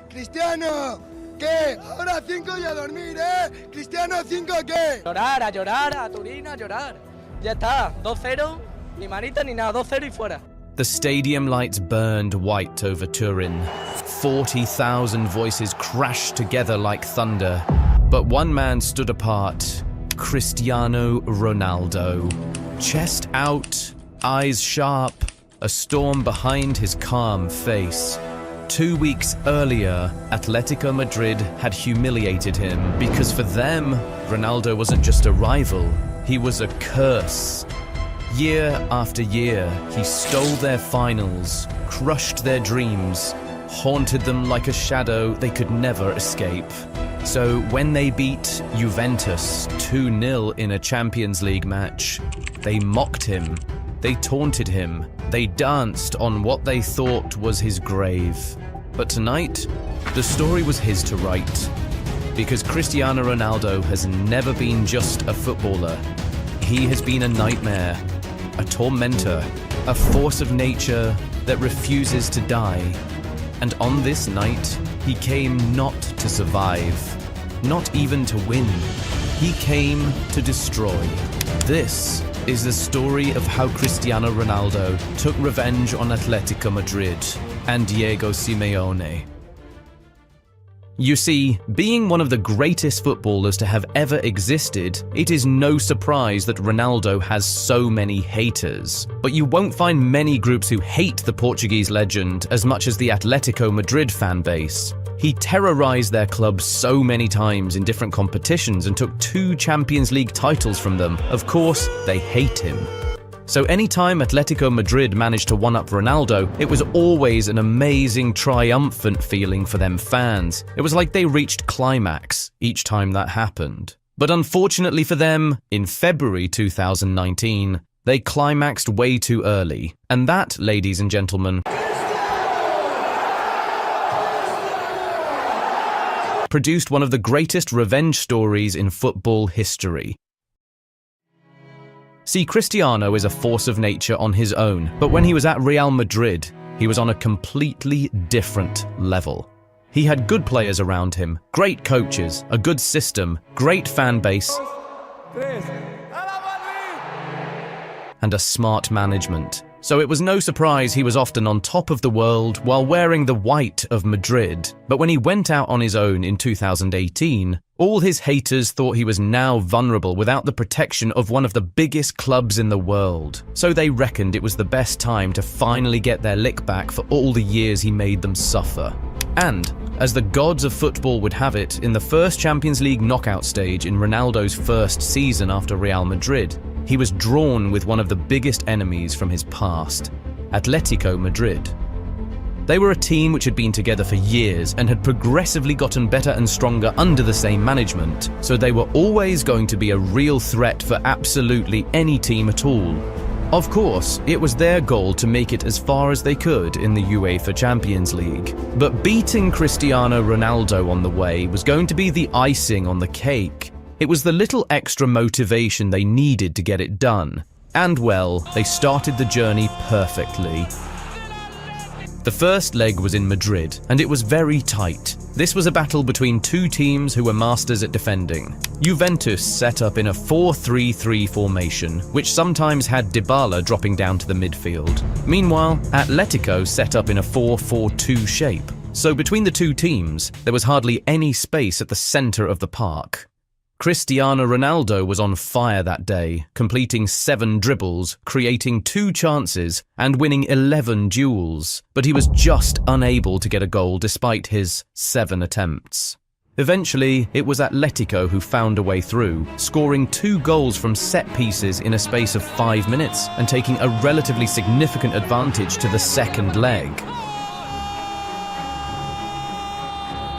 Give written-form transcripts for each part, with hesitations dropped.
Cristiano, ¿qué? Ahora 5 y a dormir, ¿eh? Cristiano, 5 ¿qué? Llorar, a Turín, a llorar. Ya está, 2-0, ni manita ni nada, 2-0 y fuera. The stadium lights burned white over Turin. 40,000 voices crashed together like thunder. But one man stood apart, Cristiano Ronaldo. Chest out, eyes sharp, a storm behind his calm face. 2 weeks earlier, Atletico Madrid had humiliated him because for them, Ronaldo wasn't just a rival, he was a curse. Year after year, he stole their finals, crushed their dreams, haunted them like a shadow they could never escape. So when they beat Juventus 2-0 in a Champions League match, they mocked him, they taunted him, they danced on what they thought was his grave. But tonight, the story was his to write. Because Cristiano Ronaldo has never been just a footballer. He has been a nightmare, a tormentor, a force of nature that refuses to die. And on this night, he came not to survive, not even to win. He came to destroy. This is the story of how Cristiano Ronaldo took revenge on Atletico Madrid and Diego Simeone. You see, being one of the greatest footballers to have ever existed, it is no surprise that Ronaldo has so many haters. But you won't find many groups who hate the Portuguese legend as much as the Atletico Madrid fan base. He terrorized their club so many times in different competitions and took 2 Champions League titles from them. Of course, they hate him. So anytime Atletico Madrid managed to one-up Ronaldo, it was always an amazing, triumphant feeling for them fans. It was like they reached climax each time that happened. But unfortunately for them, in February 2019, they climaxed way too early. And that, ladies and gentlemen, produced one of the greatest revenge stories in football history. See, Cristiano is a force of nature on his own, but when he was at Real Madrid, he was on a completely different level. He had good players around him, great coaches, a good system, great fan base, and a smart management. So it was no surprise he was often on top of the world while wearing the white of Madrid. But when he went out on his own in 2018, all his haters thought he was now vulnerable without the protection of one of the biggest clubs in the world. So they reckoned it was the best time to finally get their lick back for all the years he made them suffer. And, as the gods of football would have it, in the first Champions League knockout stage in Ronaldo's first season after Real Madrid, he was drawn with one of the biggest enemies from his past, Atletico Madrid. They were a team which had been together for years and had progressively gotten better and stronger under the same management, so they were always going to be a real threat for absolutely any team at all. Of course, it was their goal to make it as far as they could in the UEFA Champions League. But beating Cristiano Ronaldo on the way was going to be the icing on the cake. It was the little extra motivation they needed to get it done. And well, they started the journey perfectly. The first leg was in Madrid, and it was very tight. This was a battle between 2 teams who were masters at defending. Juventus set up in a 4-3-3 formation, which sometimes had Dybala dropping down to the midfield. Meanwhile, Atletico set up in a 4-4-2 shape. So between the 2 teams, there was hardly any space at the center of the park. Cristiano Ronaldo was on fire that day, completing 7 dribbles, creating 2 chances, and winning 11 duels, but he was just unable to get a goal despite his 7 attempts. Eventually, it was Atletico who found a way through, scoring 2 goals from set pieces in a space of 5 minutes and taking a relatively significant advantage to the second leg.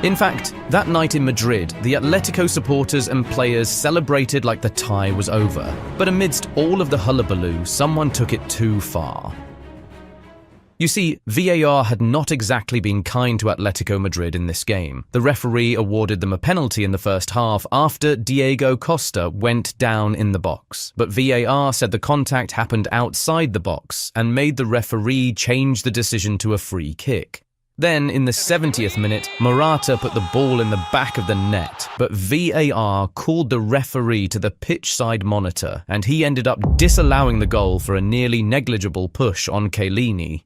In fact, that night in Madrid, the Atletico supporters and players celebrated like the tie was over. But amidst all of the hullabaloo, someone took it too far. You see, VAR had not exactly been kind to Atletico Madrid in this game. The referee awarded them a penalty in the first half after Diego Costa went down in the box. But VAR said the contact happened outside the box and made the referee change the decision to a free kick. Then, in the 70th minute, Morata put the ball in the back of the net, but VAR called the referee to the pitch side monitor, and he ended up disallowing the goal for a nearly negligible push on Chiellini.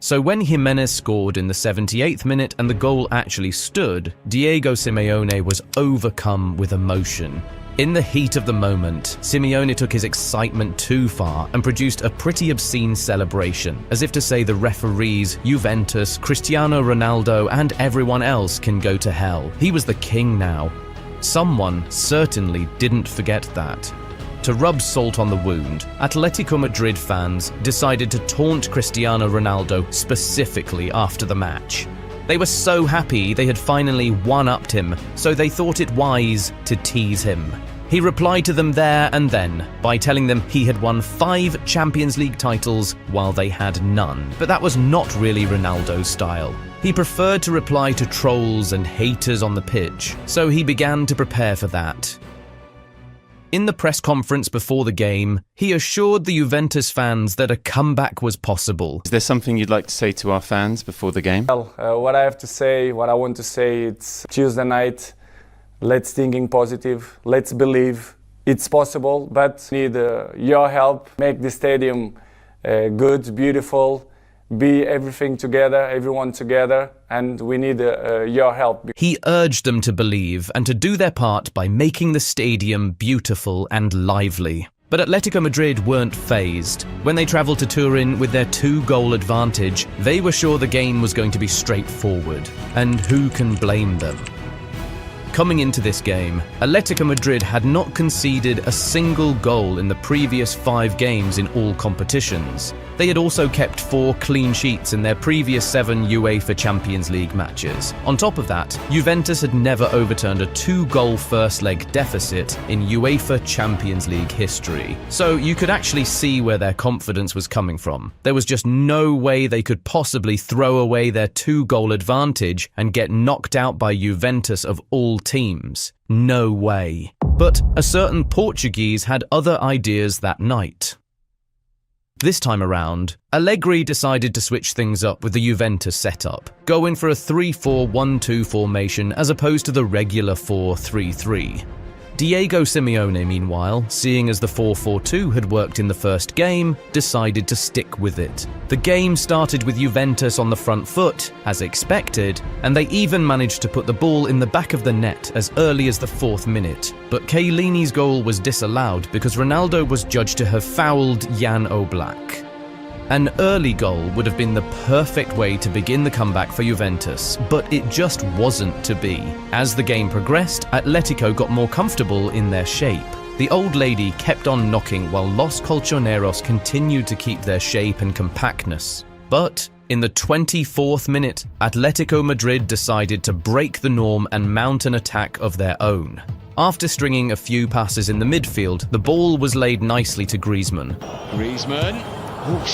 So when Jimenez scored in the 78th minute and the goal actually stood, Diego Simeone was overcome with emotion. In the heat of the moment, Simeone took his excitement too far and produced a pretty obscene celebration, as if to say the referees, Juventus, Cristiano Ronaldo and everyone else can go to hell. He was the king now. Someone certainly didn't forget that. To rub salt on the wound, Atletico Madrid fans decided to taunt Cristiano Ronaldo specifically after the match. They were so happy they had finally one-upped him, so they thought it wise to tease him. He replied to them there and then by telling them he had won 5 Champions League titles while they had none. But that was not really Ronaldo's style. He preferred to reply to trolls and haters on the pitch, so he began to prepare for that. In the press conference before the game, he assured the Juventus fans that a comeback was possible. Is there something you'd like to say to our fans before the game? Well, what I have to say, what I want to say, it's Tuesday night. Let's thinking positive. Let's believe it's possible, but need your help. Make the stadium good, beautiful. Be everything together, everyone together, and we need your help. He urged them to believe and to do their part by making the stadium beautiful and lively. But Atletico Madrid weren't fazed. When they travelled to Turin with their 2-goal advantage, they were sure the game was going to be straightforward. And who can blame them? Coming into this game, Atletico Madrid had not conceded a single goal in the previous 5 games in all competitions. They had also kept 4 clean sheets in their previous 7 UEFA Champions League matches. On top of that, Juventus had never overturned a 2-goal first-leg deficit in UEFA Champions League history. So you could actually see where their confidence was coming from. There was just no way they could possibly throw away their 2-goal advantage and get knocked out by Juventus of all teams. No way. But a certain Portuguese had other ideas that night. This time around, Allegri decided to switch things up with the Juventus setup, going for a 3-4-1-2 formation as opposed to the regular 4-3-3. Diego Simeone, meanwhile, seeing as the 4-4-2 had worked in the first game, decided to stick with it. The game started with Juventus on the front foot, as expected, and they even managed to put the ball in the back of the net as early as the 4th minute. But Chiellini's goal was disallowed because Ronaldo was judged to have fouled Jan Oblak. An early goal would have been the perfect way to begin the comeback for Juventus, but it just wasn't to be. As the game progressed, Atletico got more comfortable in their shape. The old lady kept on knocking while Los Colchoneros continued to keep their shape and compactness. But in the 24th minute, Atletico Madrid decided to break the norm and mount an attack of their own. After stringing a few passes in the midfield, the ball was laid nicely to Griezmann,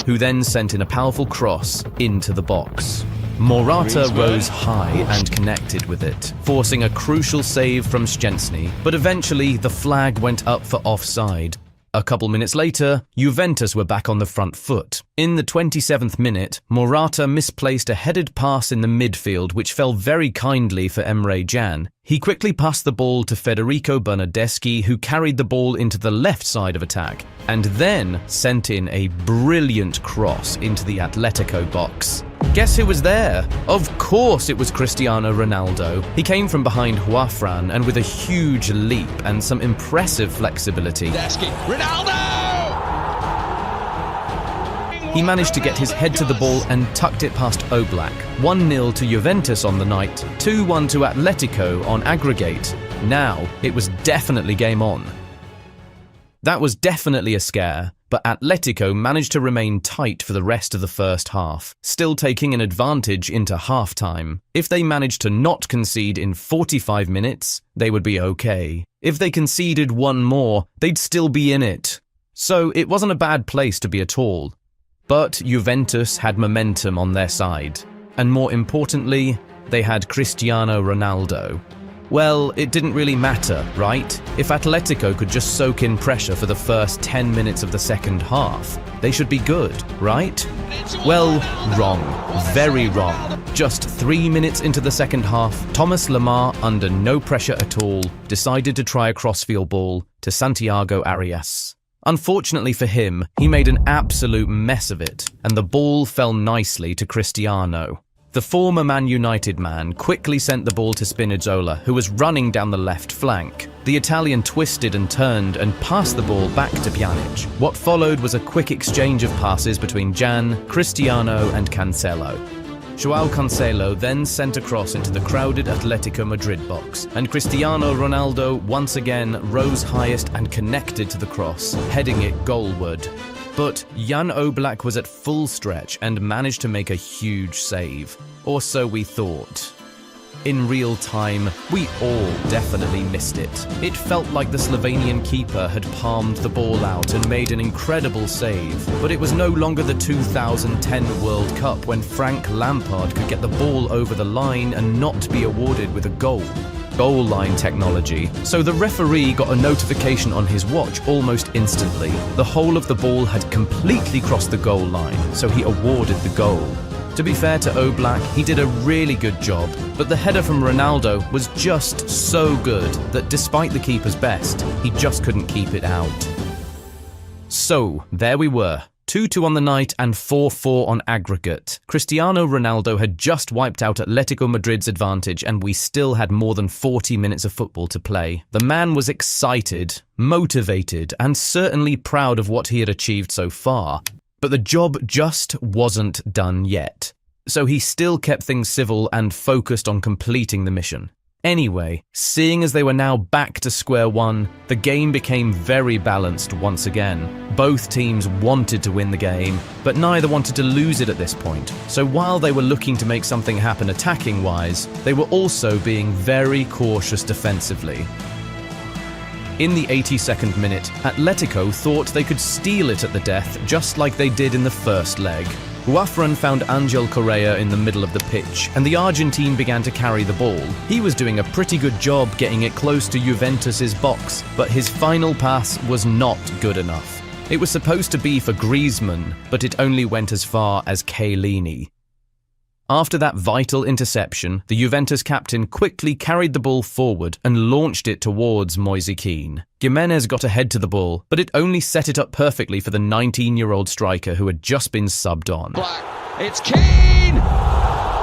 who then sent in a powerful cross into the box. Morata rose high and connected with it, forcing a crucial save from Szczęsny, but eventually the flag went up for offside. A couple minutes later, Juventus were back on the front foot. In the 27th minute, Morata misplaced a headed pass in the midfield which fell very kindly for Emre Can. He quickly passed the ball to Federico Bernardeschi, who carried the ball into the left side of attack, and then sent in a brilliant cross into the Atletico box. Guess who was there? Of course it was Cristiano Ronaldo. He came from behind Juanfran and with a huge leap and some impressive flexibility. He managed to get his head to the ball and tucked it past Oblak. 1-0 to Juventus on the night, 2-1 to Atletico on aggregate. Now, it was definitely game on. That was definitely a scare, but Atletico managed to remain tight for the rest of the first half, still taking an advantage into half-time. If they managed to not concede in 45 minutes, they would be okay. If they conceded one more, they'd still be in it. So it wasn't a bad place to be at all. But Juventus had momentum on their side. And more importantly, they had Cristiano Ronaldo. Well, it didn't really matter, right? If Atletico could just soak in pressure for the first 10 minutes of the second half, they should be good, right? Well, wrong. Very wrong. Just 3 minutes into the second half, Thomas Lemar, under no pressure at all, decided to try a crossfield ball to Santiago Arias. Unfortunately for him, he made an absolute mess of it, and the ball fell nicely to Cristiano. The former Man United man quickly sent the ball to Spinazzola, who was running down the left flank. The Italian twisted and turned and passed the ball back to Pjanic. What followed was a quick exchange of passes between Jan, Cristiano and Cancelo. João Cancelo then sent a cross into the crowded Atletico Madrid box, and Cristiano Ronaldo once again rose highest and connected to the cross, heading it goalward. But Jan Oblak was at full stretch and managed to make a huge save. Or so we thought. In real time, we all definitely missed it. It felt like the Slovenian keeper had palmed the ball out and made an incredible save. But it was no longer the 2010 World Cup when Frank Lampard could get the ball over the line and not be awarded with a goal. Goal line technology, so the referee got a notification on his watch almost instantly. The whole of the ball had completely crossed the goal line, so he awarded the goal. To be fair to Oblak, he did a really good job, but the header from Ronaldo was just so good that despite the keeper's best, he just couldn't keep it out. So, there we were. 2-2 on the night and 4-4 on aggregate. Cristiano Ronaldo had just wiped out Atletico Madrid's advantage and we still had more than 40 minutes of football to play. The man was excited, motivated, and certainly proud of what he had achieved so far. But the job just wasn't done yet. So he still kept things civil and focused on completing the mission. Anyway, seeing as they were now back to square one, the game became very balanced once again. Both teams wanted to win the game, but neither wanted to lose it at this point. So while they were looking to make something happen attacking-wise, they were also being very cautious defensively. In the 82nd minute, Atletico thought they could steal it at the death just like they did in the first leg. Juanfran found Angel Correa in the middle of the pitch, and the Argentine began to carry the ball. He was doing a pretty good job getting it close to Juventus's box, but his final pass was not good enough. It was supposed to be for Griezmann, but it only went as far as Chiellini. After that vital interception, the Juventus captain quickly carried the ball forward and launched it towards Moise Kean. Gimenez got ahead to the ball, but it only set it up perfectly for the 19-year-old striker who had just been subbed on. It's Kean!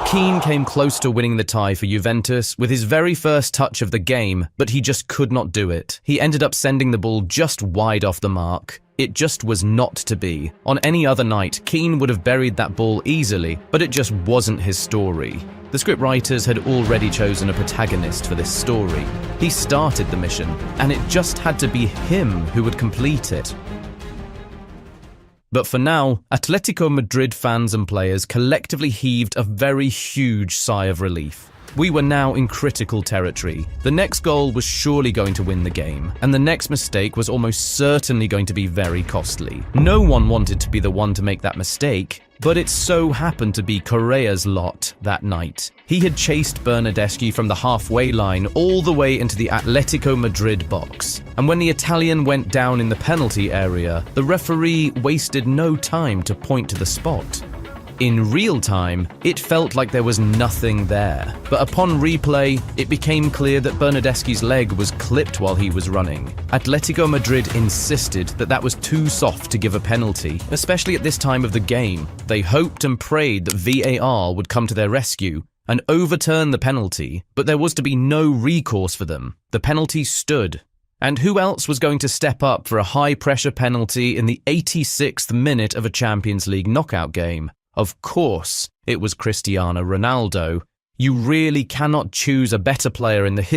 Kean came close to winning the tie for Juventus with his very first touch of the game, but he just could not do it. He ended up sending the ball just wide off the mark. It just was not to be. On any other night, Kean would have buried that ball easily, but it just wasn't his story. The scriptwriters had already chosen a protagonist for this story. He started the mission, and it just had to be him who would complete it. But for now, Atletico Madrid fans and players collectively heaved a very huge sigh of relief. We were now in critical territory. The next goal was surely going to win the game, and the next mistake was almost certainly going to be very costly. No one wanted to be the one to make that mistake, but it so happened to be Correa's lot that night. He had chased Bernardeschi from the halfway line all the way into the Atletico Madrid box, and when the Italian went down in the penalty area, the referee wasted no time to point to the spot. In real time, it felt like there was nothing there, but upon replay, it became clear that Bernardeschi's leg was clipped while he was running. Atletico Madrid insisted that that was too soft to give a penalty, especially at this time of the game. They hoped and prayed that VAR would come to their rescue and overturn the penalty, but there was to be no recourse for them. The penalty stood. And who else was going to step up for a high-pressure penalty in the 86th minute of a Champions League knockout game? Of course, it was Cristiano Ronaldo. You really cannot choose a better player in the history